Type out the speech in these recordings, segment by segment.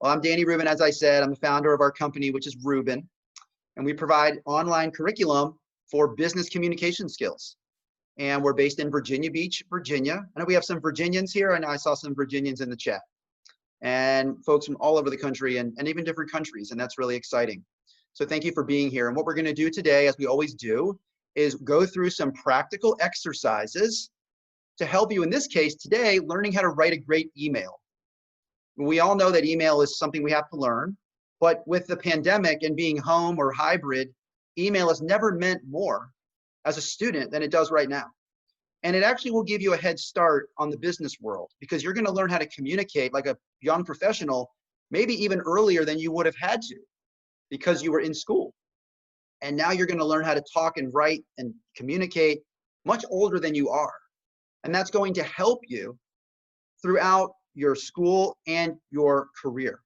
Well, I'm Danny Rubin, as I said. I'm the founder of our company, which is Rubin, and we provide online curriculum for business communication skills. And we're based in Virginia Beach, Virginia. I know we have some Virginians here, and I saw some Virginians in the chat, and folks from all over the country and even different countries, and that's really exciting. So thank you for being here. And what we're going to do today, as we always do, is go through some practical exercises to help you, in this case today, learning how to write a great email. We all know that email is something we have to learn, but with the pandemic and being home or hybrid, email has never meant more as a student than it does right now. And it actually will give you a head start on the business world, because you're going to learn how to communicate like a young professional, maybe even earlier than you would have had to, because you were in school. And now you're going to learn how to talk and write and communicate much older than you are. And that's going to help you throughout your school and your career.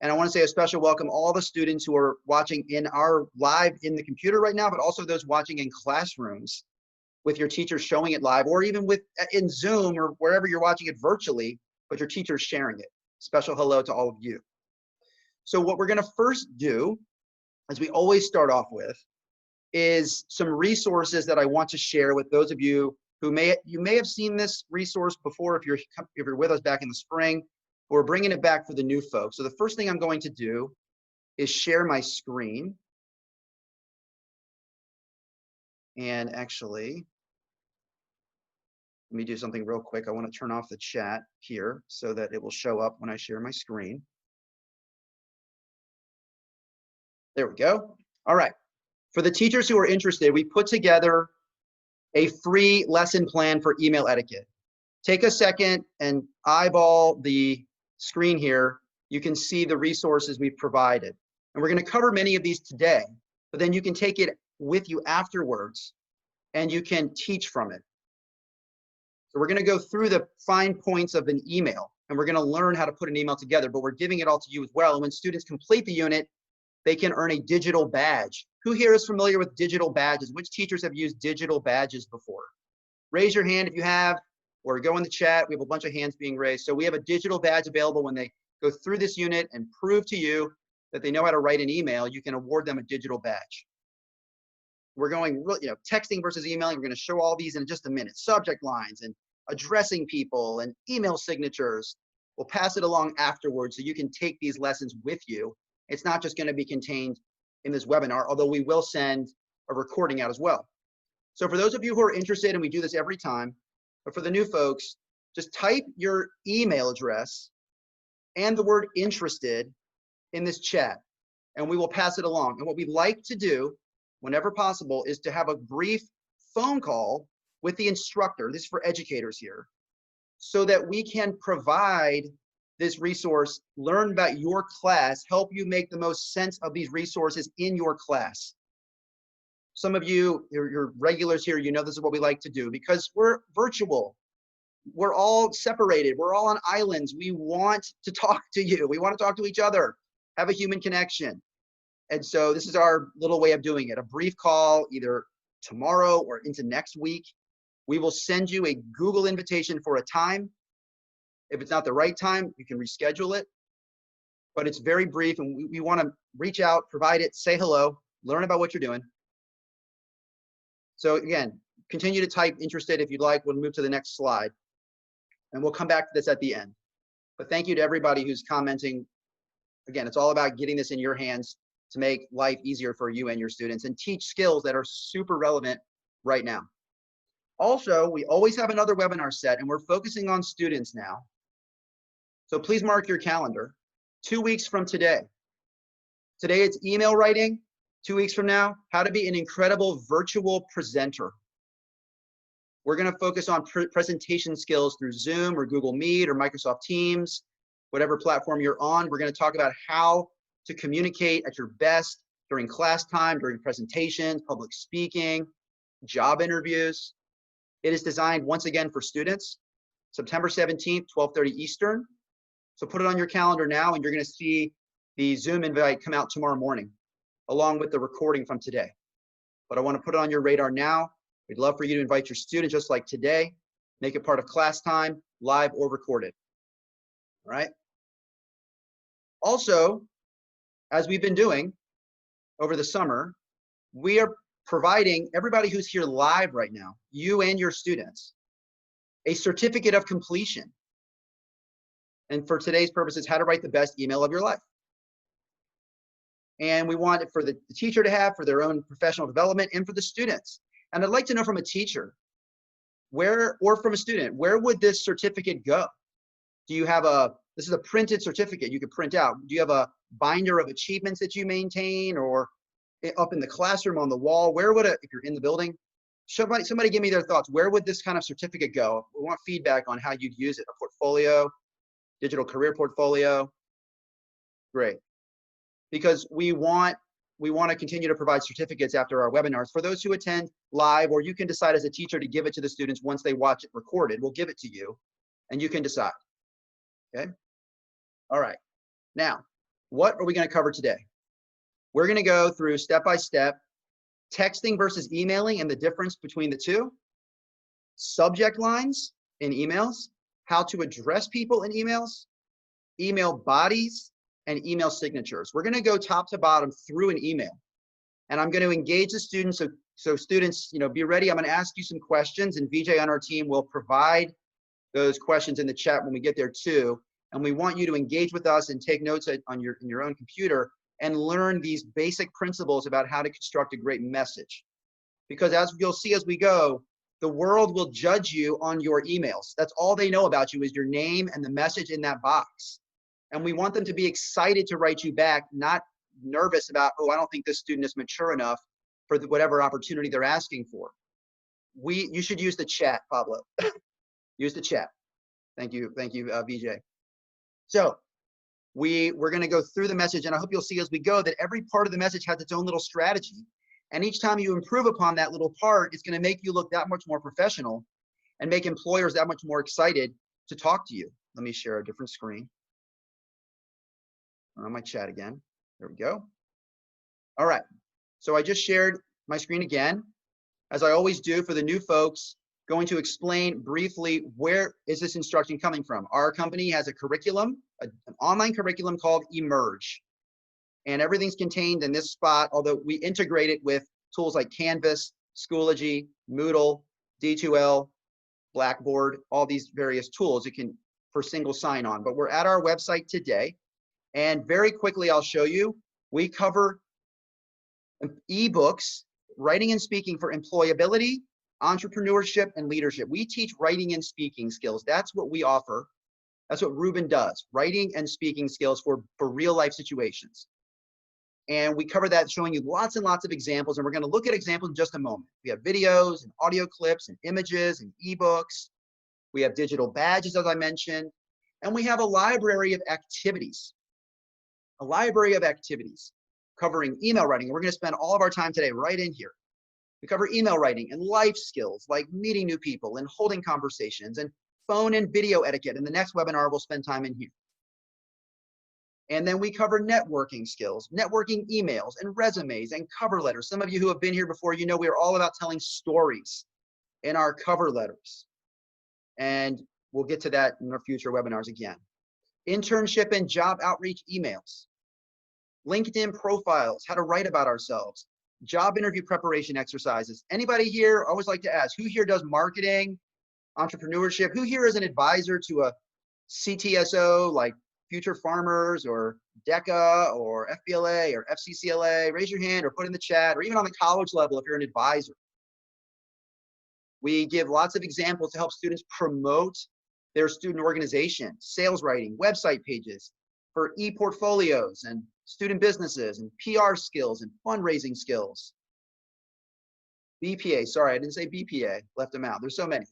And I want to say a special welcome all the students who are watching in our live in the computer right now, but also those watching in classrooms with your teachers showing it live, or even in Zoom or wherever you're watching it virtually, but your teacher's sharing it. Special hello to all of you. So what we're going to first do, as we always start off with, is some resources that I want to share with those of you who you may have seen this resource before if you're with us back in the spring. We're bringing it back for the new folks. So the first thing I'm going to do is share my screen. And actually, let me do something real quick. I want to turn off the chat here so that it will show up when I share my screen. There we go. All right. For the teachers who are interested, we put together a free lesson plan for email etiquette. Take a second and eyeball the screen here. You can see the resources we've provided. And we're going to cover many of these today, but then you can take it with you afterwards and you can teach from it. So we're going to go through the fine points of an email, and we're going to learn how to put an email together, but we're giving it all to you as well. And when students complete the unit, they can earn a digital badge. Who here is familiar with digital badges? Which teachers have used digital badges before? Raise your hand if you have, or go in the chat. We have a bunch of hands being raised. So we have a digital badge available. When they go through this unit and prove to you that they know how to write an email, you can award them a digital badge. We're going, texting versus emailing. We're going to show all these in just a minute. Subject lines and addressing people and email signatures. We'll pass it along afterwards so you can take these lessons with you. It's not just going to be contained in this webinar, although we will send a recording out as well. So for those of you who are interested, and we do this every time, but for the new folks, just type your email address and the word interested in this chat, and we will pass it along. And what we'd like to do, whenever possible, is to have a brief phone call with the instructor. This is for educators here, so that we can provide this resource, learn about your class, help you make the most sense of these resources in your class. Some of you, you're regulars here, you know this is what we like to do because we're virtual. We're all separated. We're all on islands. We want to talk to you. We want to talk to each other, have a human connection. And so this is our little way of doing it. A brief call either tomorrow or into next week. We will send you a Google invitation for a time. If it's not the right time, you can reschedule it. But it's very brief, and we want to reach out, provide it, say hello, learn about what you're doing. So again, continue to type interested if you'd like. We'll move to the next slide, and we'll come back to this at the end. But thank you to everybody who's commenting. Again, it's all about getting this in your hands to make life easier for you and your students and teach skills that are super relevant right now. Also, we always have another webinar set, and we're focusing on students now. So please mark your calendar. 2 weeks from today. Today it's email writing. 2 weeks from now, how to be an incredible virtual presenter. We're going to focus on presentation skills through Zoom or Google Meet or Microsoft Teams, whatever platform you're on. We're going to talk about how to communicate at your best during class time, during presentations, public speaking, job interviews. It is designed once again for students. September 17th, 12:30 Eastern. So put it on your calendar now, and you're going to see the Zoom invite come out tomorrow morning, along with the recording from today. But I want to put it on your radar now. We'd love for you to invite your students just like today, make it part of class time, live or recorded. All right. Also, as we've been doing over the summer, we are providing everybody who's here live right now, you and your students, a certificate of completion. And for today's purposes, how to write the best email of your life. And we want it for the teacher to have for their own professional development and for the students. And I'd like to know from a teacher, or from a student, where would this certificate go? Do you have this is a printed certificate you could print out. Do you have a binder of achievements that you maintain, or up in the classroom on the wall? Where would if you're in the building, somebody give me their thoughts. Where would this kind of certificate go? We want feedback on how you'd use it. A portfolio, digital career portfolio. Great. Because we want to continue to provide certificates after our webinars for those who attend live, or you can decide as a teacher to give it to the students once they watch it recorded. We'll give it to you and you can decide. Okay. All right. Now, what are we going to cover today? We're going to go through step by step texting versus emailing and the difference between the two, subject lines in emails, how to address people in emails, email bodies, and email signatures. We're going to go top to bottom through an email, and I'm going to engage the students. So students, be ready. I'm going to ask you some questions, and VJ on our team will provide those questions in the chat when we get there too. And we want you to engage with us and take notes in your own computer and learn these basic principles about how to construct a great message. Because as you'll see as we go, the world will judge you on your emails. That's all they know about you is your name and the message in that box. And we want them to be excited to write you back, not nervous about, oh, I don't think this student is mature enough for whatever opportunity they're asking for. You should use the chat, Pablo. Use the chat. Thank you, VJ. So we're going to go through the message, and I hope you'll see as we go that every part of the message has its own little strategy. And each time you improve upon that little part, it's going to make you look that much more professional and make employers that much more excited to talk to you. Let me share a different screen. On my chat again. There we go. All right. So I just shared my screen again. As I always do for the new folks, going to explain briefly where is this instruction coming from. Our company has a curriculum, an online curriculum called Emerge. And everything's contained in this spot, although we integrate it with tools like Canvas, Schoology, Moodle, D2L, Blackboard, all these various tools you can for single sign-on. But we're at our website today. And very quickly, I'll show you, we cover ebooks, writing and speaking for employability, entrepreneurship, and leadership. We teach writing and speaking skills. That's what we offer. That's what Ruben does, writing and speaking skills for real life situations. And we cover that, showing you lots and lots of examples. And we're going to look at examples in just a moment. We have videos and audio clips and images and ebooks. We have digital badges, as I mentioned. And we have a library of activities. A library of activities covering email writing. We're going to spend all of our time today right in here. We cover email writing and life skills like meeting new people and holding conversations and phone and video etiquette. In the next webinar, we'll spend time in here. And then we cover networking skills, networking emails and resumes and cover letters. Some of you who have been here before, you know we are all about telling stories in our cover letters. And we'll get to that in our future webinars again. Internship and job outreach emails, LinkedIn profiles, how to write about ourselves, job interview preparation exercises. Anybody here, I always like to ask, who here does marketing, entrepreneurship? Who here is an advisor to a CTSO like Future Farmers or DECA or FBLA or FCCLA? Raise your hand or put in the chat, or even on the college level if you're an advisor. We give lots of examples to help students promote their student organization, sales writing, website pages for e-portfolios and student businesses and PR skills and fundraising skills. BPA, sorry, I didn't say BPA, left them out. There's so many.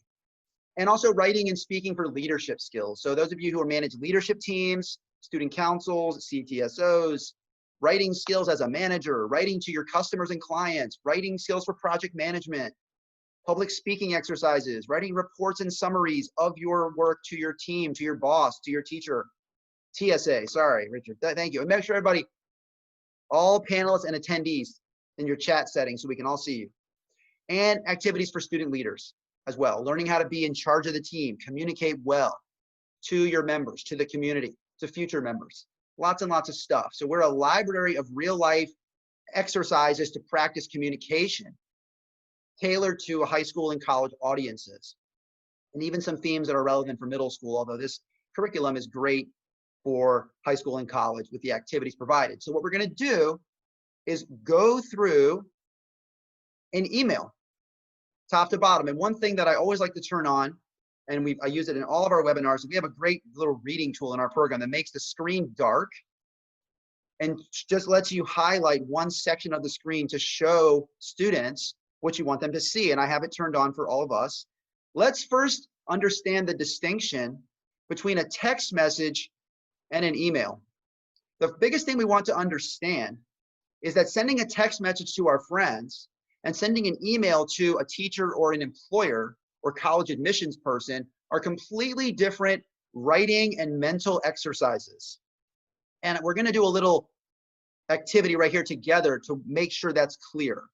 And also writing and speaking for leadership skills. So those of you who are manage leadership teams, student councils, CTSOs, writing skills as a manager, writing to your customers and clients, writing skills for project management, public speaking exercises, writing reports and summaries of your work to your team, to your boss, to your teacher. TSA, sorry, Richard, thank you. And make sure everybody, all panelists and attendees in your chat settings so we can all see you. And activities for student leaders as well, learning how to be in charge of the team, communicate well to your members, to the community, to future members. lots and lots of stuff. So we're a library of real life exercises to practice communication tailored to high school and college audiences, and even some themes that are relevant for middle school, although this curriculum is great for high school and college with the activities provided. So what we're going to do is go through an email top to bottom. And one thing that I always like to turn on, and I use it in all of our webinars, we have a great little reading tool in our program that makes the screen dark and just lets you highlight one section of the screen to show students what you want them to see. And I have it turned on for all of us. Let's first understand the distinction between a text message and an email. The biggest thing we want to understand is that sending a text message to our friends and sending an email to a teacher or an employer or college admissions person are completely different writing and mental exercises. And we're going to do a little activity right here together to make sure that's clear.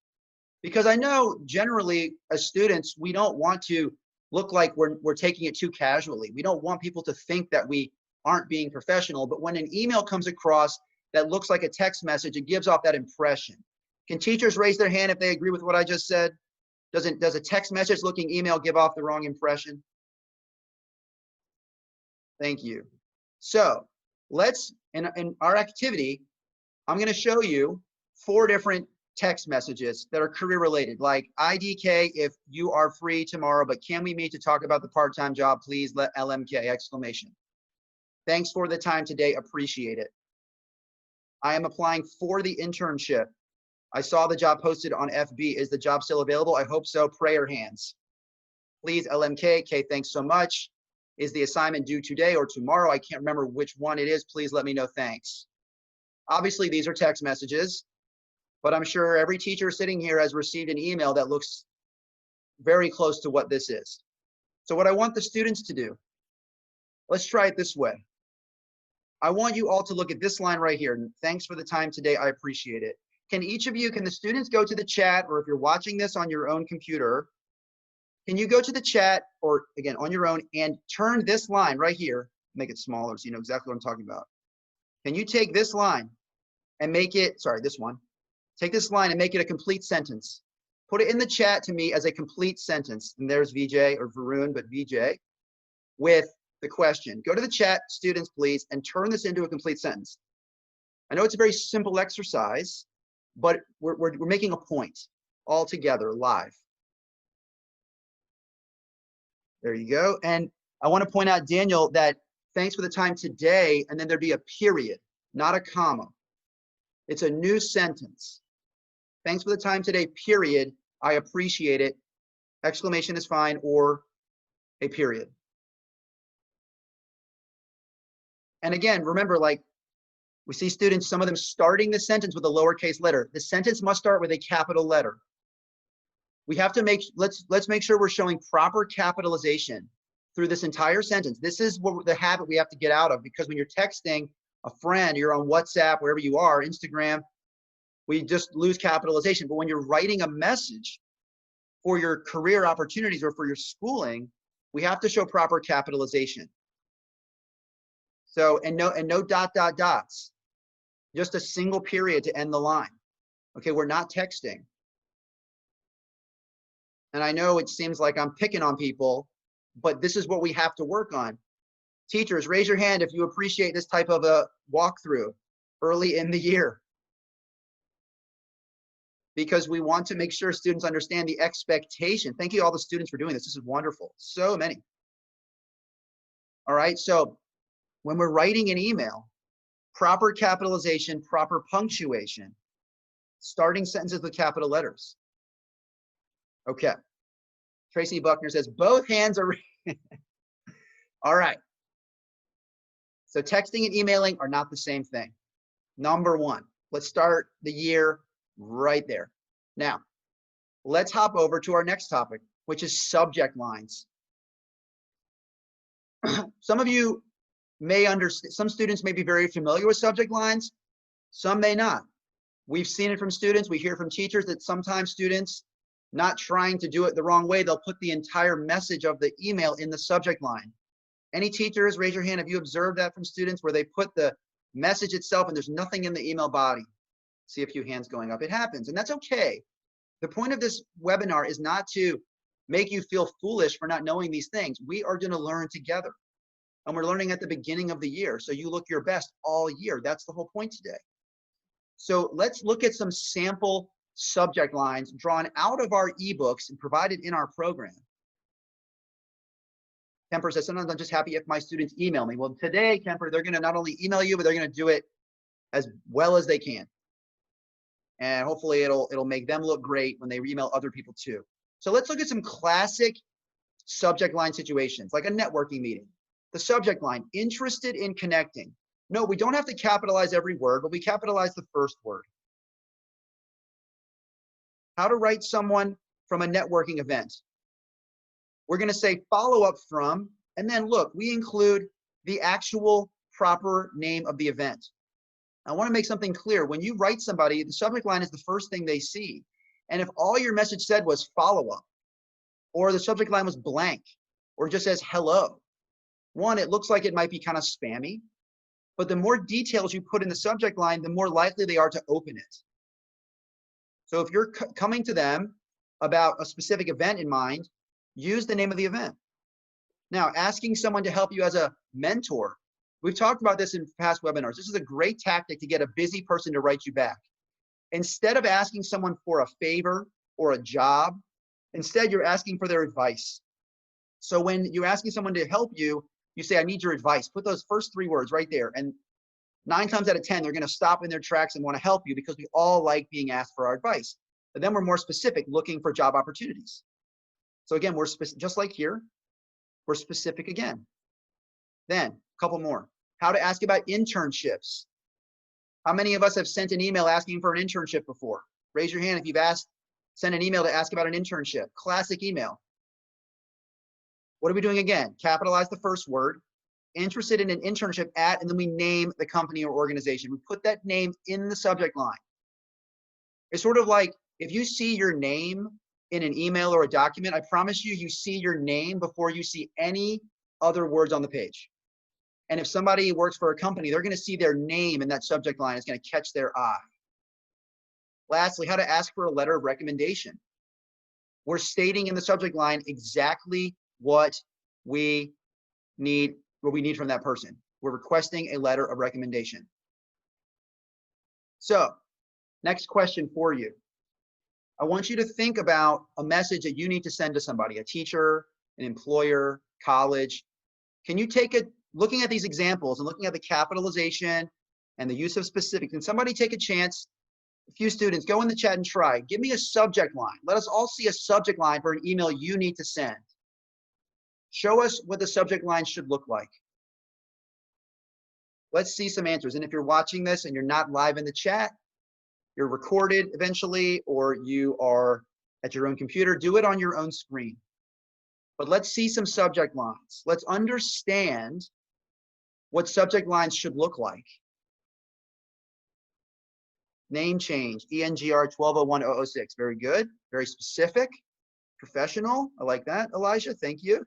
Because I know generally as students, we don't want to look like we're taking it too casually. We don't want people to think that we aren't being professional. But when an email comes across that looks like a text message, it gives off that impression. Can teachers raise their hand if they agree with what I just said? Does a text message looking email give off the wrong impression? Thank you. So let's, in our activity, I'm going to show you 4 different text messages that are career related, like IDK, if you are free tomorrow, but can we meet to talk about the part-time job, please, let LMK, exclamation. Thanks for the time today, appreciate it. I am applying for the internship. I saw the job posted on FB. Is the job still available? I hope so. Prayer hands. Please, LMK. K, thanks so much. Is the assignment due today or tomorrow? I can't remember which one it is. Please let me know. Thanks. Obviously, these are text messages, but I'm sure every teacher sitting here has received an email that looks very close to what this is. So what I want the students to do, let's try it this way. I want you all to look at this line right here. Thanks for the time today. I appreciate it. Can each of you, can the students go to the chat, or if you're watching this on your own computer, can you go to the chat, or again, on your own, and turn this line right here, make it smaller so you know exactly what I'm talking about. Can you take this line and make it, sorry, this one, take this line and make it a complete sentence. Put it in the chat to me as a complete sentence. And there's VJ, or Varun, but VJ, with the question. Go to the chat, students, please, and turn this into a complete sentence. I know it's a very simple exercise, but we're making a point all together live. There you go. And I want to point out, Daniel, that thanks for the time today, and then there'd be a period, not a comma. It's a new sentence. Thanks for the time today, period. I appreciate it. Exclamation is fine, or a period. And again, remember, like we see students, some of them starting the sentence with a lowercase letter. The sentence must start with a capital letter. We have to let's make sure we're showing proper capitalization through this entire sentence. This is what the habit we have to get out of, because when you're texting a friend, you're on WhatsApp, wherever you are, Instagram, we just lose capitalization. But when you're writing a message for your career opportunities or for your schooling, we have to show proper capitalization. So, and no dots, just a single period to end the line. Okay, we're not texting. And I know it seems like I'm picking on people, but this is what we have to work on. Teachers, raise your hand if you appreciate this type of a walkthrough early in the year. Because we want to make sure students understand the expectation. Thank you all the students for doing this. This is wonderful. So many. All right, so when we're writing an email, proper capitalization, proper punctuation, starting sentences with capital letters. Okay. Tracy Buckner says both hands are. All right. So texting and emailing are not the same thing. Number one, let's start the year right there. Now, let's hop over to our next topic, which is subject lines. Some of you may understand, some students may be very familiar with subject lines, some may not. We've seen it from students, we hear from teachers that sometimes students, not trying to do it the wrong way, they'll put the entire message of the email in the subject line. Any teachers, raise your hand, have you observed that from students where they put the message itself and there's nothing in the email body. See a few hands going up. It happens, and that's okay. The point of this webinar is not to make you feel foolish for not knowing these things. We are going to learn together, and we're learning at the beginning of the year. So you look your best all year. That's the whole point today. So let's look at some sample subject lines drawn out of our ebooks and provided in our program. Kemper says, sometimes I'm just happy if my students email me. Well, today, Kemper, they're going to not only email you, but they're going to do it as well as they can. And hopefully it'll make them look great when they email other people too. So let's look at some classic subject line situations, like a networking meeting. The subject line, interested in connecting. No, we don't have to capitalize every word, but we capitalize the first word. How to write someone from a networking event. We're going to say follow up from, and then look, we include the actual proper name of the event. I want to make something clear. When you write somebody, the subject line is the first thing they see. And if all your message said was follow up, or the subject line was blank, or just says hello, one, it looks like it might be kind of spammy, but the more details you put in the subject line, the more likely they are to open it. So if you're coming to them about a specific event in mind, use the name of the event. Now, asking someone to help you as a mentor. We've talked about this in past webinars. This is a great tactic to get a busy person to write you back. Instead of asking someone for a favor or a job, instead you're asking for their advice. So when you're asking someone to help you, you say, I need your advice. Put those first 3 words right there. And 9 times out of 10, they're going to stop in their tracks and want to help you because we all like being asked for our advice. But then we're more specific, looking for job opportunities. So again, we're just like here, we're specific again. Then a couple more. How to ask about internships. How many of us have sent an email asking for an internship before? Raise your hand if you've sent an email to ask about an internship. Classic email. What are we doing again? Capitalize the first word. Interested in an internship at, and then we name the company or organization. We put that name in the subject line. It's sort of like if you see your name in an email or a document, I promise you, you see your name before you see any other words on the page. And if somebody works for a company, they're going to see their name in that subject line. It's going to catch their eye. Lastly, how to ask for a letter of recommendation. We're stating in the subject line exactly what we need from that person. We're requesting a letter of recommendation. So, next question for you. I want you to think about a message that you need to send to somebody, a teacher, an employer, college. Can you take it, looking at these examples and looking at the capitalization and the use of specifics, can somebody take a chance? A few students, go in the chat and try. Give me a subject line. Let us all see a subject line for an email you need to send. Show us what the subject line should look like. Let's see some answers. And if you're watching this and you're not live in the chat, you're recorded eventually, or you are at your own computer, do it on your own screen. But let's see some subject lines. Let's understand what subject lines should look like. Name change, ENGR 1201006. Very good. Very specific. Professional. I like that, Elijah. Thank you.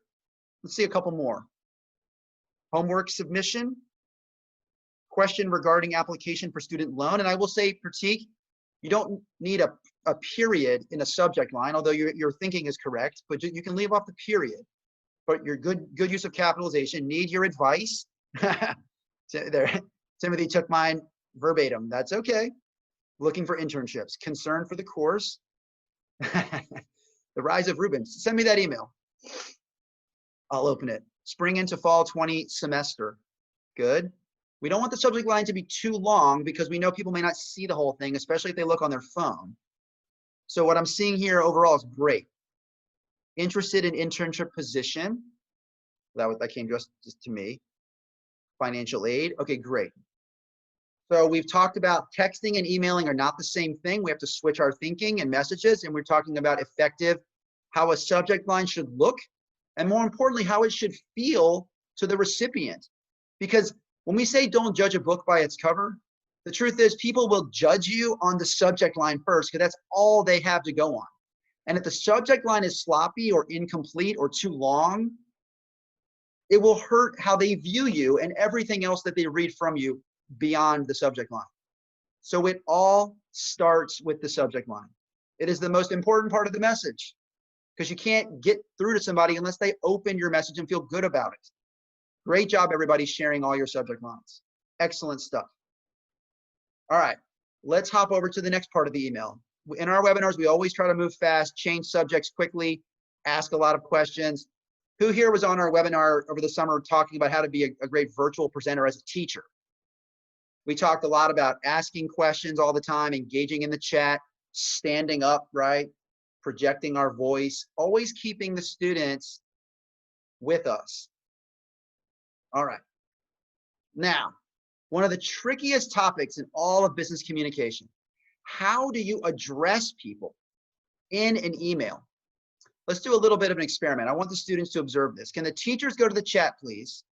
Let's see a couple more. Homework submission. Question regarding application for student loan. And I will say, Pratik, you don't need a period in a subject line, although your thinking is correct, but you can leave off the period. But your good use of capitalization, need your advice. There, Timothy took mine verbatim. That's okay. Looking for internships. Concern for the course. The rise of Rubens. Send me that email. I'll open it. Spring into fall 20 semester. Good. We don't want the subject line to be too long because we know people may not see the whole thing, especially if they look on their phone. So what I'm seeing here overall is great. Interested in internship position. That came just to me. Financial aid. Okay, great. So we've talked about texting and emailing are not the same thing. We have to switch our thinking and messages, and we're talking about effective, how a subject line should look, and more importantly, how it should feel to the recipient. Because when we say don't judge a book by its cover, the truth is people will judge you on the subject line first because that's all they have to go on. And if the subject line is sloppy or incomplete or too long, it will hurt how they view you and everything else that they read from you beyond the subject line. So it all starts with the subject line. It is the most important part of the message, because you can't get through to somebody unless they open your message and feel good about it. Great job, everybody, sharing all your subject lines. Excellent stuff. All right, let's hop over to the next part of the email. In our webinars, we always try to move fast, change subjects quickly, ask a lot of questions. Who here was on our webinar over the summer talking about how to be a great virtual presenter as a teacher? We talked a lot about asking questions all the time, engaging in the chat, standing up, right? Projecting our voice, always keeping the students with us. All right. Now, one of the trickiest topics in all of business communication, how do you address people in an email? Let's do a little bit of an experiment. I want the students to observe this. Can the teachers go to the chat, please?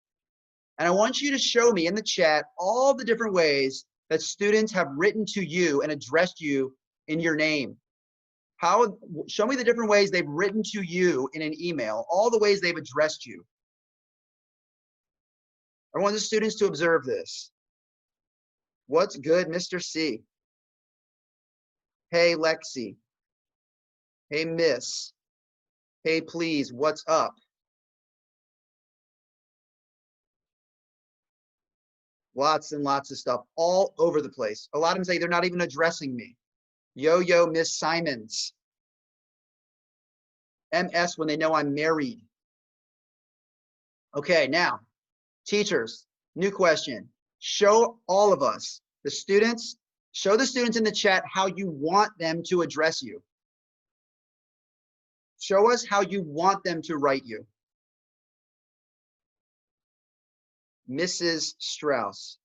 And I want you to show me in the chat all the different ways that students have written to you and addressed you in your name. Show me the different ways they've written to you in an email, all the ways they've addressed you. I want the students to observe this. What's good, Mr. C? Hey, Lexi. Hey, Miss. Hey, please, what's up? Lots and lots of stuff all over the place. A lot of them say they're not even addressing me. Yo, Miss Simons. MS when they know I'm married. Okay, now, teachers, new question. Show all of us, the students, show the students in the chat how you want them to address you. Show us how you want them to write you. Mrs. Strauss.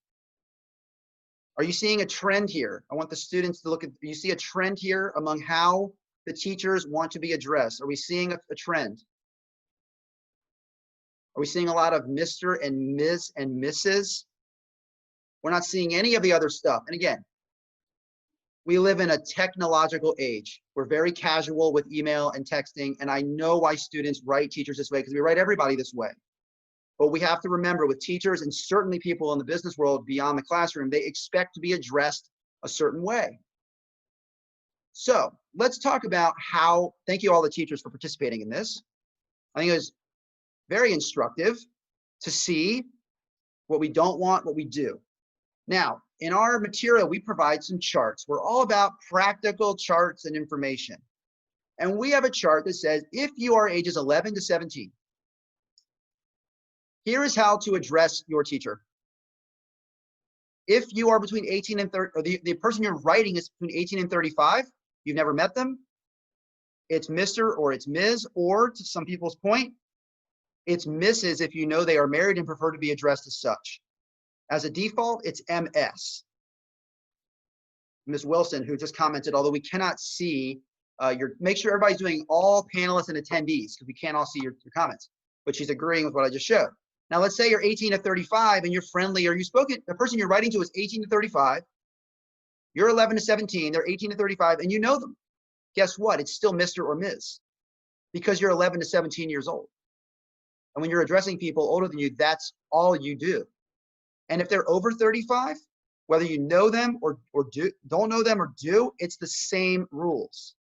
Are you seeing a trend here? I want the students to look at, you see a trend here among how the teachers want to be addressed? Are we seeing a trend? Are we seeing a lot of Mr. and Ms. and Mrs.? We're not seeing any of the other stuff. And again, we live in a technological age. We're very casual with email and texting, and I know why students write teachers this way, because we write everybody this way. But we have to remember, with teachers and certainly people in the business world beyond the classroom, they expect to be addressed a certain way. So let's talk about how, thank you all the teachers for participating in this. I think it was very instructive to see what we don't want, what we do. Now, in our material, we provide some charts. We're all about practical charts and information. And we have a chart that says, if you are ages 11 to 17, here is how to address your teacher. If you are between 18 and 30, or the person you're writing is between 18 and 35, you've never met them, it's Mr. or it's Ms., or to some people's point, it's Mrs. if you know they are married and prefer to be addressed as such. As a default, it's MS. Ms. Wilson, who just commented, although we cannot see make sure everybody's doing all panelists and attendees, because we can't all see your comments, but she's agreeing with what I just showed. Now, let's say you're 18 to 35 and you're friendly, or the person you're writing to is 18 to 35. You're 11 to 17, they're 18 to 35, and you know them. Guess what? It's still Mr. or Ms. because you're 11 to 17 years old. And when you're addressing people older than you, that's all you do. And if they're over 35, whether you know them or don't know them or do, it's the same rules.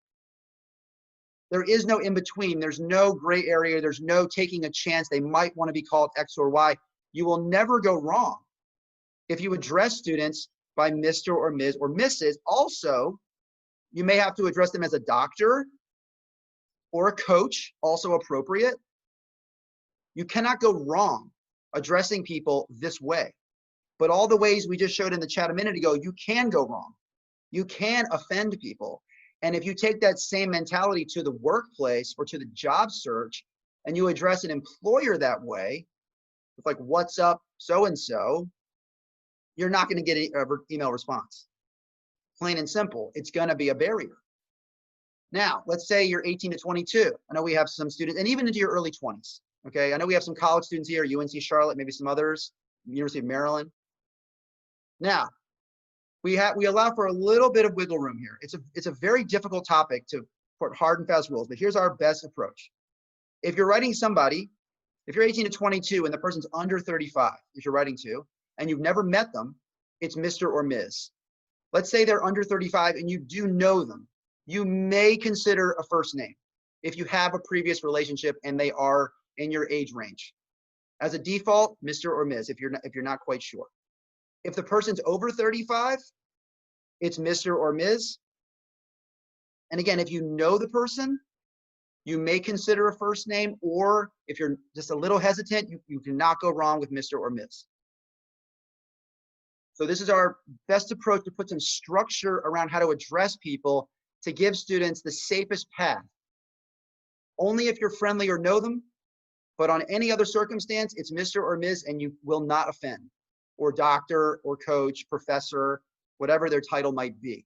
There is no in between. There's no gray area. There's no taking a chance they might want to be called X or Y. You will never go wrong if you address students by Mr. or Ms. or Mrs. Also, you may have to address them as a doctor or a coach, also appropriate. You cannot go wrong addressing people this way. But all the ways we just showed in the chat a minute ago, you can go wrong. You can offend people. And if you take that same mentality to the workplace or to the job search, and you address an employer that way, with like, what's up, so-and-so, you're not going to get an email response. Plain and simple, it's going to be a barrier. Now, let's say you're 18 to 22. I know we have some students, and even into your early 20s. Okay, I know we have some college students here, UNC Charlotte, maybe some others, University of Maryland. Now, we allow for a little bit of wiggle room here. It's a very difficult topic to put hard and fast rules, but here's our best approach. If you're writing somebody, if you're 18 to 22 and the person's under 35, if you're writing to, and you've never met them, it's Mr. or Ms. Let's say they're under 35 and you do know them. You may consider a first name if you have a previous relationship and they are in your age range. As a default, Mr. or Ms. if you're not quite sure. If the person's over 35, it's Mr. or Ms. And again, if you know the person, you may consider a first name, or if you're just a little hesitant, you cannot go wrong with Mr. or Ms. So this is our best approach to put some structure around how to address people to give students the safest path. Only if you're friendly or know them, but on any other circumstance, it's Mr. or Ms. and you will not offend, or doctor or coach, professor, whatever their title might be.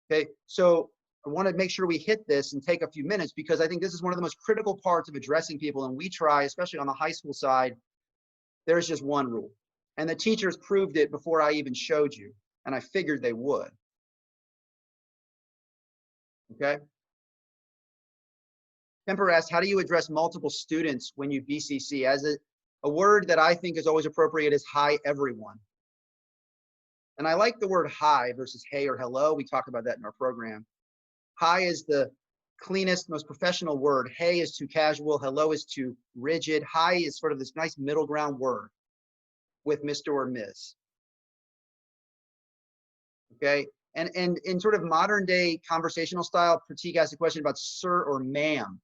Okay, so I want to make sure we hit this and take a few minutes because I think this is one of the most critical parts of addressing people. And we try, especially on the high school side, there's just one rule. And the teachers proved it before I even showed you. And I figured they would. Okay. Kemper asked, how do you address multiple students when you BCC? As a word that I think is always appropriate is hi, everyone. And I like the word hi versus hey or hello. We talk about that in our program. Hi is the cleanest, most professional word. Hey is too casual. Hello is too rigid. Hi is sort of this nice middle ground word with Mr. or Ms. Okay. And in sort of modern day conversational style, Pratik asked a question about sir or ma'am.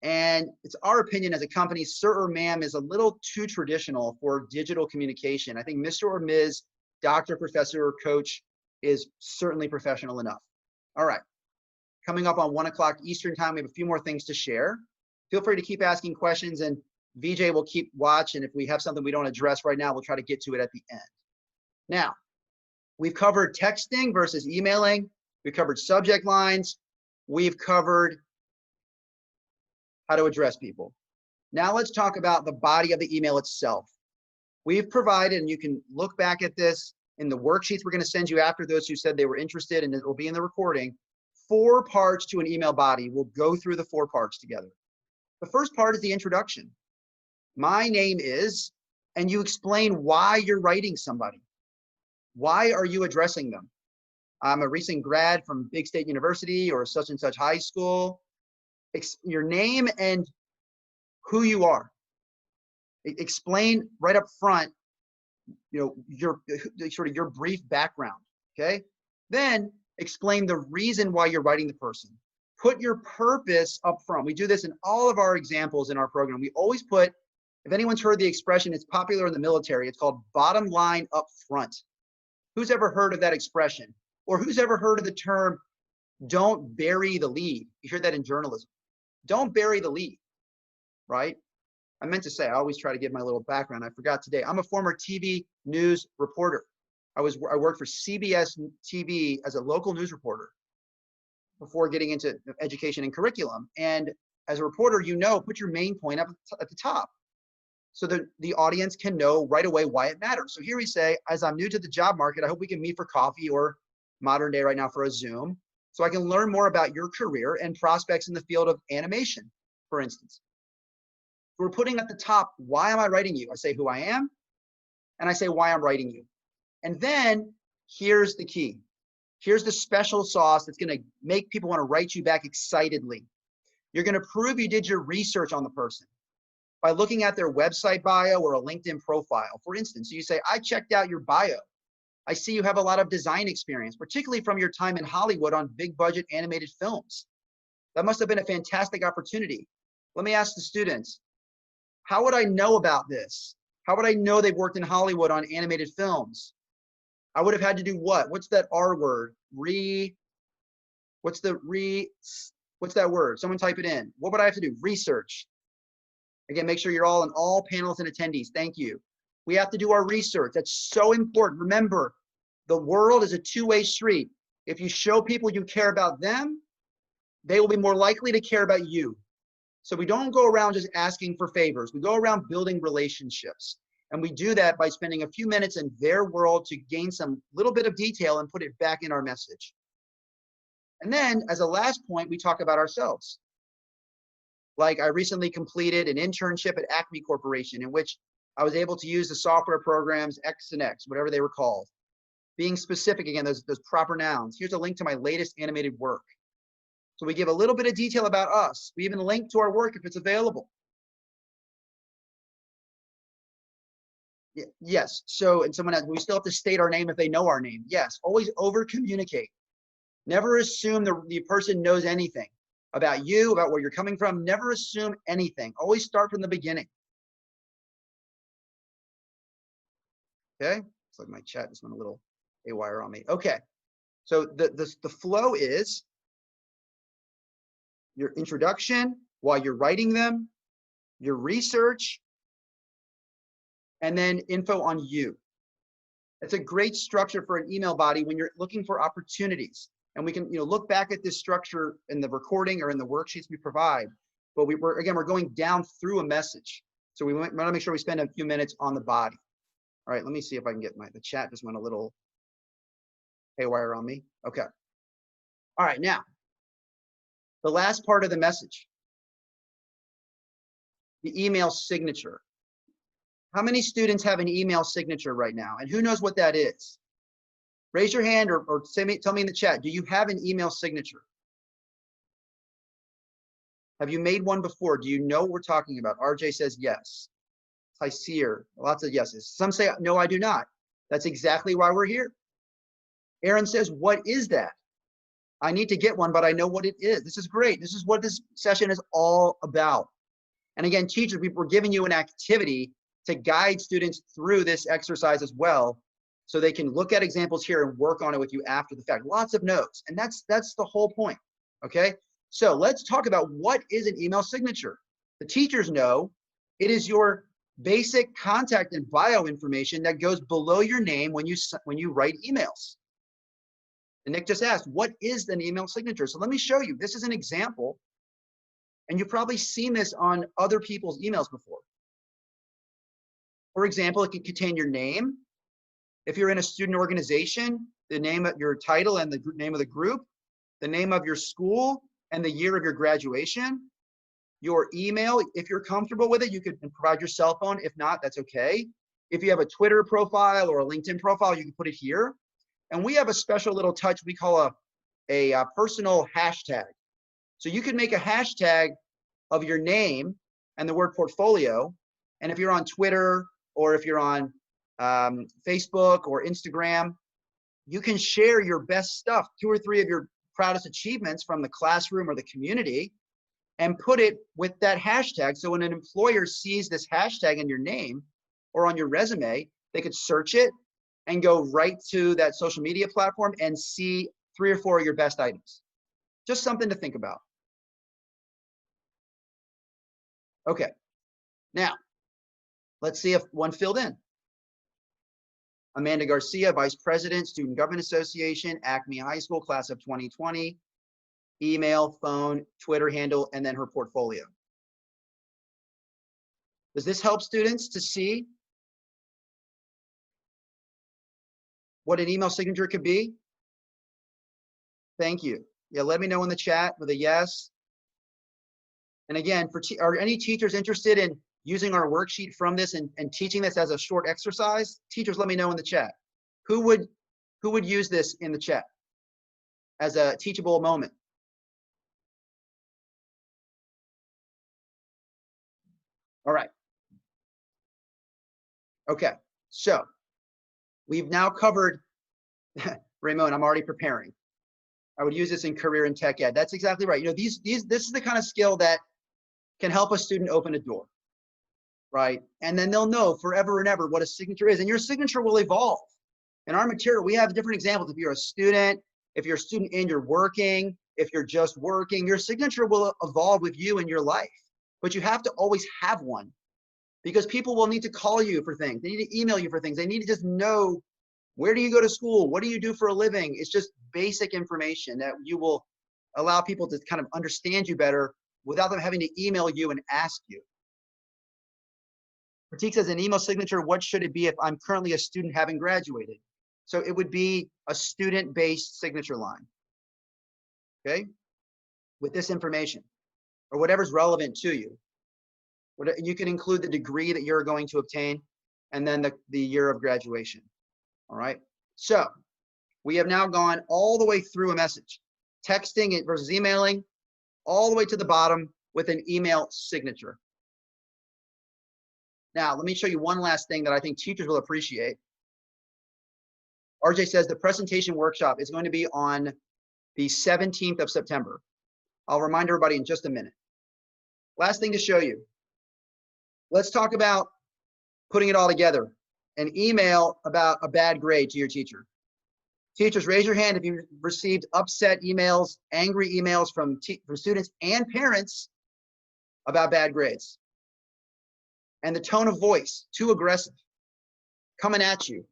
And it's our opinion as a company, sir or ma'am is a little too traditional for digital communication. I think Mr. or Ms., doctor, professor, or coach is certainly professional enough. All right. Coming up on 1 o'clock Eastern time, we have a few more things to share. Feel free to keep asking questions and VJ will keep watch. And if we have something we don't address right now, we'll try to get to it at the end. Now, we've covered texting versus emailing. We've covered subject lines. We've covered how to address people. Now let's talk about the body of the email itself. We've provided, and you can look back at this in the worksheets we're going to send you after those who said they were interested, and it will be in the recording, 4 parts to an email body. We'll go through the 4 parts together. The first part is the introduction. My name is, and you explain why you're writing somebody. Why are you addressing them? I'm a recent grad from Big State University or such and such high school. Your name and who you are. Explain right up front, your brief background, okay? Then explain the reason why you're writing the person. Put your purpose up front. We do this in all of our examples in our program. We always put, if anyone's heard the expression, it's popular in the military, it's called bottom line up front. Who's ever heard of that expression? Or who's ever heard of the term, don't bury the lead? You hear that in journalism. Don't bury the lead, right? I meant to say, I always try to give my little background. I forgot today. I'm a former TV news reporter. I worked for CBS TV as a local news reporter before getting into education and curriculum. And as a reporter, put your main point up at the top so that the audience can know right away why it matters. So here we say, as I'm new to the job market, I hope we can meet for coffee, or modern day right now for a Zoom, so I can learn more about your career and prospects in the field of animation, for instance. We're putting at the top, why am I writing you? I say who I am, and I say why I'm writing you. And then here's the key. Here's the special sauce that's going to make people want to write you back excitedly. You're going to prove you did your research on the person by looking at their website bio or a LinkedIn profile. For instance, you say, I checked out your bio. I see you have a lot of design experience, particularly from your time in Hollywood on big budget animated films. That must have been a fantastic opportunity. Let me ask the students, how would I know about this? How would I know they've worked in Hollywood on animated films? I would have had to do what? What's that R word? What's that word? Someone type it in. What would I have to do? Research. Again, make sure you're all in all panels and attendees. Thank you. We have to do our research. That's so important. Remember, the world is a two-way street. If you show people you care about them, they will be more likely to care about you. So we don't go around just asking for favors. We go around building relationships. And we do that by spending a few minutes in their world to gain some little bit of detail and put it back in our message. And then as a last point, we talk about ourselves. Like I recently completed an internship at Acme Corporation in which I was able to use the software programs X and X, whatever they were called. Being specific, again, those proper nouns. Here's a link to my latest animated work. So we give a little bit of detail about us. We even link to our work if it's available. Yes. So, and someone has, we still have to state our name if they know our name. Yes. Always over communicate. Never assume the person knows anything about you, about where you're coming from. Never assume anything. Always start from the beginning. Okay. It's like my chat just went a little haywire on me. Okay. So the flow is your introduction while you're writing them, your research, and then info on you. It's a great structure for an email body when you're looking for opportunities. And we can, look back at this structure in the recording or in the worksheets we provide. But we're going down through a message. So we want to make sure we spend a few minutes on the body. All right, let me see if I can get the chat just went a little haywire on me. Okay. All right, now, the last part of the message, the email signature. How many students have an email signature right now? And who knows what that is? Raise your hand or tell me in the chat, do you have an email signature? Have you made one before? Do you know what we're talking about? RJ says yes. Tyseer, lots of yeses. Some say, no, I do not. That's exactly why we're here. Aaron says, what is that? I need to get one, but I know what it is. This is great. This is what this session is all about. And again, teachers, we're giving you an activity to guide students through this exercise as well, so they can look at examples here and work on it with you after the fact. Lots of notes, and that's the whole point, okay? So let's talk about what is an email signature. The teachers know it is your basic contact and bio information that goes below your name when you write emails. And Nick just asked, what is an email signature? So let me show you. This is an example, and you've probably seen this on other people's emails before. For example, it can contain your name. If you're in a student organization, the name of your title and the name of the group, the name of your school, and the year of your graduation. Your email, if you're comfortable with it, you could provide your cell phone. If not, that's okay. If you have a Twitter profile or a LinkedIn profile, you can put it here. And we have a special little touch we call a personal hashtag. So you can make a hashtag of your name and the word portfolio. And if you're on Twitter or if you're on Facebook or Instagram, you can share your best stuff, 2 or 3 of your proudest achievements from the classroom or the community, and put it with that hashtag. So when an employer sees this hashtag in your name or on your resume, they could search it and go right to that social media platform and see 3 or 4 of your best items. Just something to think about. Okay, now let's see if one filled in. Amanda Garcia, Vice President, Student Government Association, Acme High School, class of 2020, email, phone, Twitter handle, and then her portfolio. Does this help students to see what an email signature could be? Thank you. Yeah, let me know in the chat with a yes. And again, are any teachers interested in using our worksheet from this and teaching this as a short exercise? Teachers, let me know in the chat. Who would use this in the chat as a teachable moment? All right. Okay, so we've now covered, Ramon, I'm already preparing. I would use this in career and tech ed. That's exactly right. This is the kind of skill that can help a student open a door, right? And then they'll know forever and ever what a signature is, and your signature will evolve. In our material, we have different examples. If you're a student, if you're a student and you're working, if you're just working, your signature will evolve with you in your life. But you have to always have one, because people will need to call you for things. They need to email you for things. They need to just know, where do you go to school? What do you do for a living? It's just basic information that you will allow people to kind of understand you better without them having to email you and ask you. Pratik says, an email signature, what should it be if I'm currently a student having graduated? So it would be a student-based signature line, okay? With this information, or whatever's relevant to you. You can include the degree that you're going to obtain and then the year of graduation. All right. So we have now gone all the way through a message, texting it versus emailing, all the way to the bottom with an email signature. Now, let me show you one last thing that I think teachers will appreciate. RJ says the presentation workshop is going to be on the 17th of September. I'll remind everybody in just a minute. Last thing to show you. Let's talk about putting it all together. An email about a bad grade to your teacher. Teachers, raise your hand if you received upset emails, angry emails from students and parents about bad grades. And the tone of voice, too aggressive, coming at you.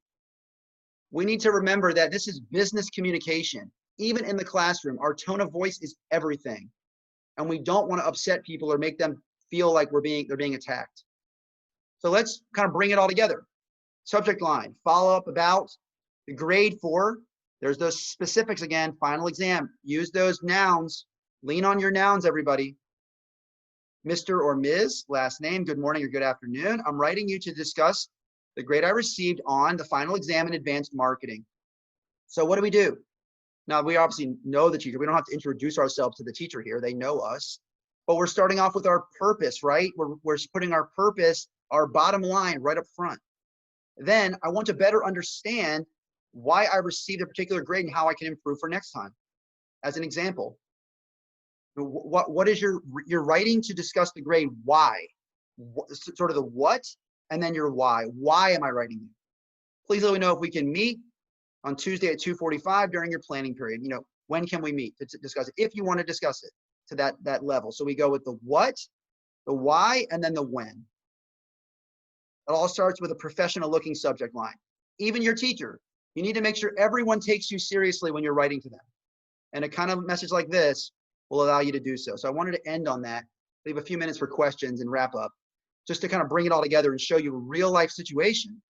We need to remember that this is business communication. Even in the classroom, our tone of voice is everything. And we don't want to upset people or make them feel like they're being attacked. So let's kind of bring it all together. Subject line, follow up about the grade for, there's those specifics again, final exam. Use those nouns. Lean on your nouns, everybody. Mr. or Ms., last name, good morning or good afternoon. I'm writing you to discuss the grade I received on the final exam in advanced marketing. So what do? Now, we obviously know the teacher. We don't have to introduce ourselves to the teacher here. They know us. But we're starting off with our purpose, right? We're putting our purpose, our bottom line right up front. Then I want to better understand why I received a particular grade and how I can improve for next time. As an example, what is you're writing to discuss the grade? Why? Sort of the what, and then your why. Why am I writing you? Please let me know if we can meet on Tuesday at 2:45 during your planning period. You know, when can we meet to discuss it? If you want to discuss it to that level. So we go with the what, the why, and then the when. It all starts with a professional looking subject line. Even your teacher, you need to make sure everyone takes you seriously when you're writing to them. And a kind of message like this will allow you to do so. So I wanted to end on that, leave a few minutes for questions and wrap up, just to kind of bring it all together and show you a real life situation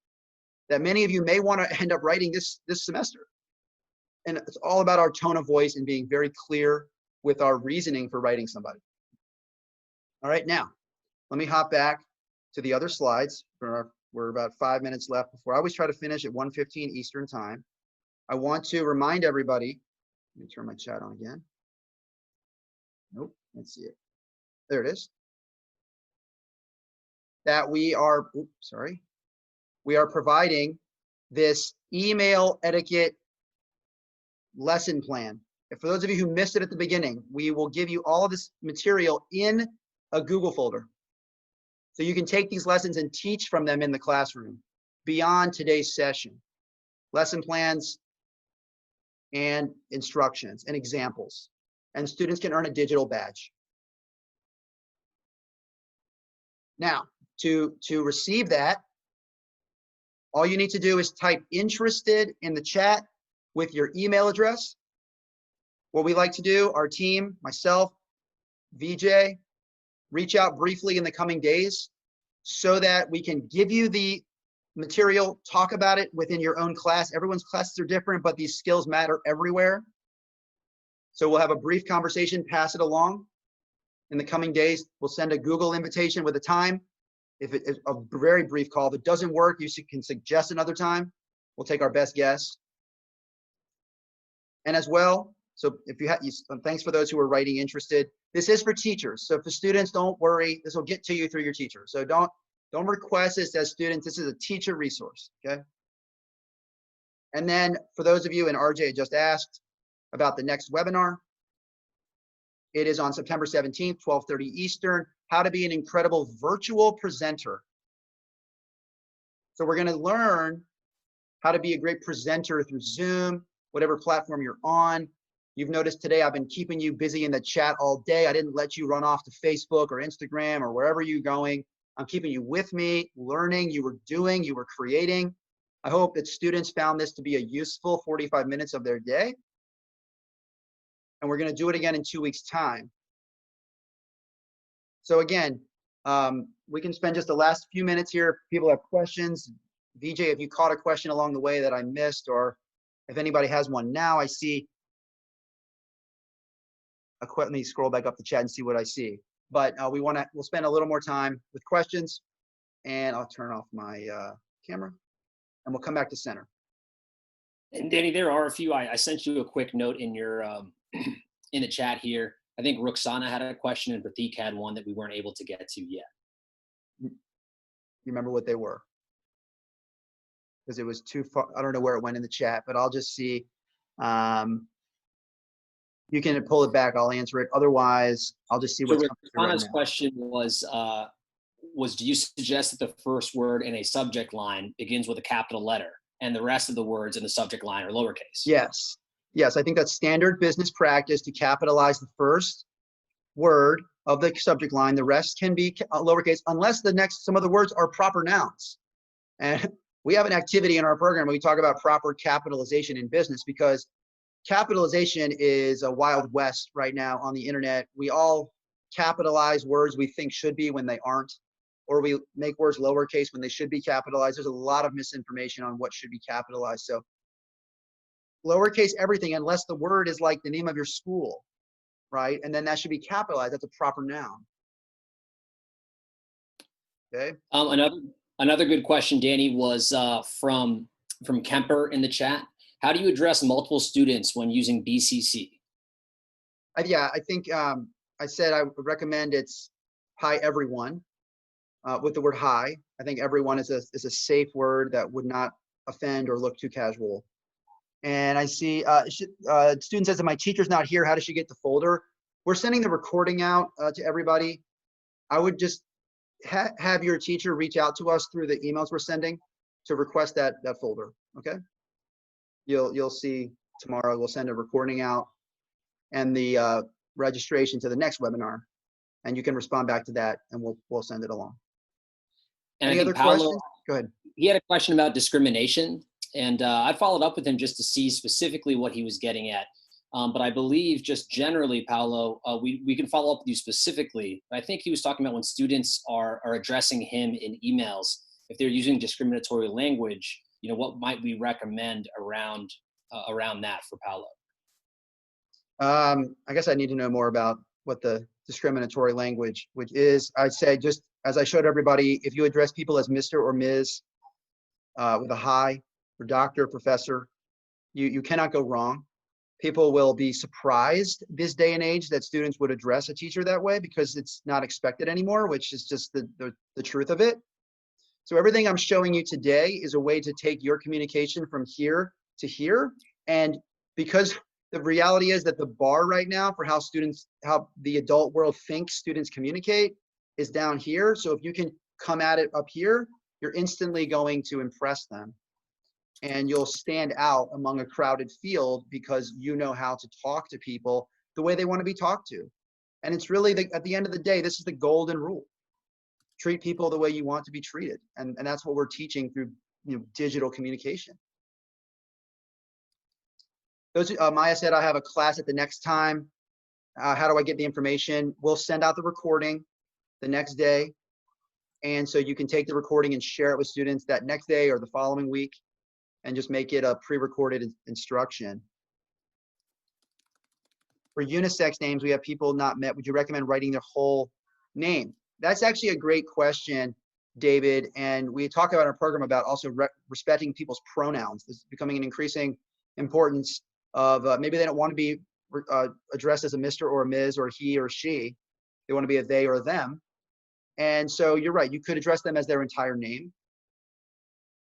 that many of you may want to end up writing this semester. And it's all about our tone of voice and being very clear with our reasoning for writing somebody. All right, now, let me hop back to the other slides. We're about 5 minutes left before. I always try to finish at 1:15 Eastern time. I want to remind everybody, let me turn my chat on again. Nope, let's see it. There it is. That we are providing this email etiquette lesson plan. And for those of you who missed it at the beginning, we will give you all of this material in a Google folder. So you can take these lessons and teach from them in the classroom beyond today's session. Lesson plans and instructions and examples. And students can earn a digital badge. Now, to receive that, all you need to do is type interested in the chat with your email address. What we like to do, our team, myself, VJ, reach out briefly in the coming days so that we can give you the material, talk about it within your own class. Everyone's classes are different, but these skills matter everywhere. So we'll have a brief conversation, pass it along in the coming days. We'll send a Google invitation with a time. If it's a very brief call, if it doesn't work, you can suggest another time. We'll take our best guess. And as well, so if you have, thanks for those who are writing interested. This is for teachers. So for students, don't worry. This will get to you through your teacher. So don't request this as students. This is a teacher resource, okay? And then for those of you, and RJ just asked about the next webinar, it is on September 17th, 12:30 Eastern, how to be an incredible virtual presenter. So we're gonna learn how to be a great presenter through Zoom, whatever platform you're on. You've noticed today I've been keeping you busy in the chat all day. I didn't let you run off to Facebook or Instagram or wherever you're going. I'm keeping you with me, learning, you were doing, you were creating. I hope that students found this to be a useful 45 minutes of their day. And we're gonna do it again in 2 weeks' time. So again, we can spend just the last few minutes here. If people have questions, VJ, if you caught a question along the way that I missed, or if anybody has one now, I see. Let me scroll back up the chat and see what I see. but we'll spend a little more time with questions, and I'll turn off my camera and we'll come back to center. And Danny, there are a few. I sent you a quick note in your in the chat here. I think Ruxana had a question and Pratik had one that we weren't able to get to yet. You remember what they were? Because it was too far. I don't know where it went in the chat, but I'll just see. You can pull it back. I'll answer it. Otherwise, I'll just see what's So coming through right Ruxana's now. question was do you suggest that the first word in a subject line begins with a capital letter and the rest of the words in the subject line are lowercase? Yes. Yes, I think that's standard business practice to capitalize the first word of the subject line. The rest can be lowercase unless some of the words are proper nouns. And we have an activity in our program where we talk about proper capitalization in business, because capitalization is a wild west right now on the internet. We all capitalize words we think should be when they aren't, or we make words lowercase when they should be capitalized. There's a lot of misinformation on what should be capitalized. So lowercase everything unless the word is like the name of your school, right? And then that should be capitalized. That's a proper noun. Okay. Another good question, Danny, was from Kemper in the chat. How do you address multiple students when using BCC? Yeah, I think I said I would recommend it's hi everyone with the word hi. I think everyone is a safe word that would not offend or look too casual. And I see student says that my teacher's not here. How does she get the folder? We're sending the recording out to everybody. I would just have your teacher reach out to us through the emails we're sending to request that folder. Okay. You'll see tomorrow we'll send a recording out and the registration to the next webinar, and you can respond back to that and we'll send it along. And Any other Paolo, questions? Go ahead. He had a question about discrimination, and I followed up with him just to see specifically what he was getting at. But I believe just generally, Paolo, we can follow up with you specifically. I think he was talking about when students are addressing him in emails, if they're using discriminatory language, what might we recommend around that for Paolo? I guess I need to know more about what the discriminatory language, which is, I'd say, just as I showed everybody, if you address people as Mr. or Ms. With a hi, or doctor, professor, you cannot go wrong. People will be surprised this day and age that students would address a teacher that way because it's not expected anymore, which is just the truth of it. So everything I'm showing you today is a way to take your communication from here to here. And because the reality is that the bar right now for how the adult world thinks students communicate is down here. So if you can come at it up here, you're instantly going to impress them. And you'll stand out among a crowded field because you know how to talk to people the way they want to be talked to. And it's really, at the end of the day, this is the golden rule. Treat people the way you want to be treated. And that's what we're teaching through digital communication. Maya said, I have a class at the next time. How do I get the information? We'll send out the recording the next day. And so you can take the recording and share it with students that next day or the following week, and just make it a pre-recorded instruction. For unisex names, we have people not met. Would you recommend writing their whole name? That's actually a great question, David. And we talk about in our program about also respecting people's pronouns. This is becoming an increasing importance of maybe they don't want to be addressed as a Mr. or a Ms. or he or she. They want to be a they or a them. And so you're right, you could address them as their entire name.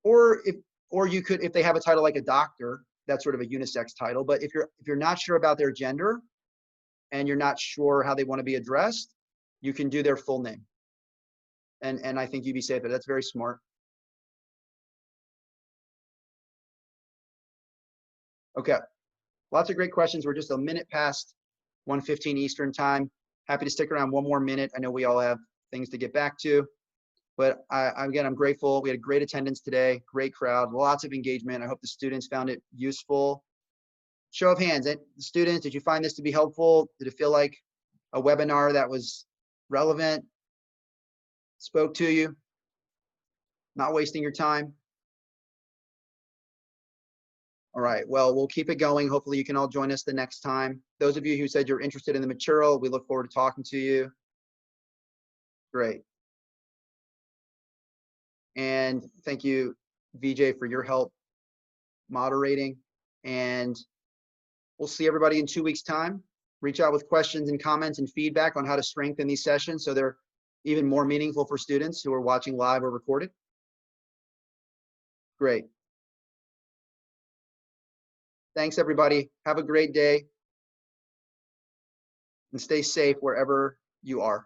Or you could, if they have a title like a doctor, that's sort of a unisex title. But if you're not sure about their gender and you're not sure how they want to be addressed, you can do their full name. And I think you'd be safe. That's very smart. Okay, lots of great questions. We're just a minute past 1:15 Eastern time. Happy to stick around one more minute. I know we all have things to get back to. But again, I'm grateful. We had a great attendance today, great crowd, lots of engagement. I hope the students found it useful. Show of hands, students, did you find this to be helpful? Did it feel like a webinar that was relevant, spoke to you, not wasting your time? All right, well, we'll keep it going. Hopefully you can all join us the next time. Those of you who said you're interested in the material, we look forward to talking to you. Great. And thank you, VJ, for your help moderating. And we'll see everybody in 2 weeks' time. Reach out with questions and comments and feedback on how to strengthen these sessions so they're even more meaningful for students who are watching live or recorded. Great. Thanks, everybody. Have a great day. And stay safe wherever you are.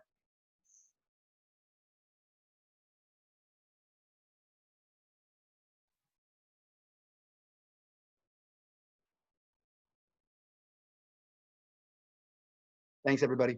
Thanks, everybody.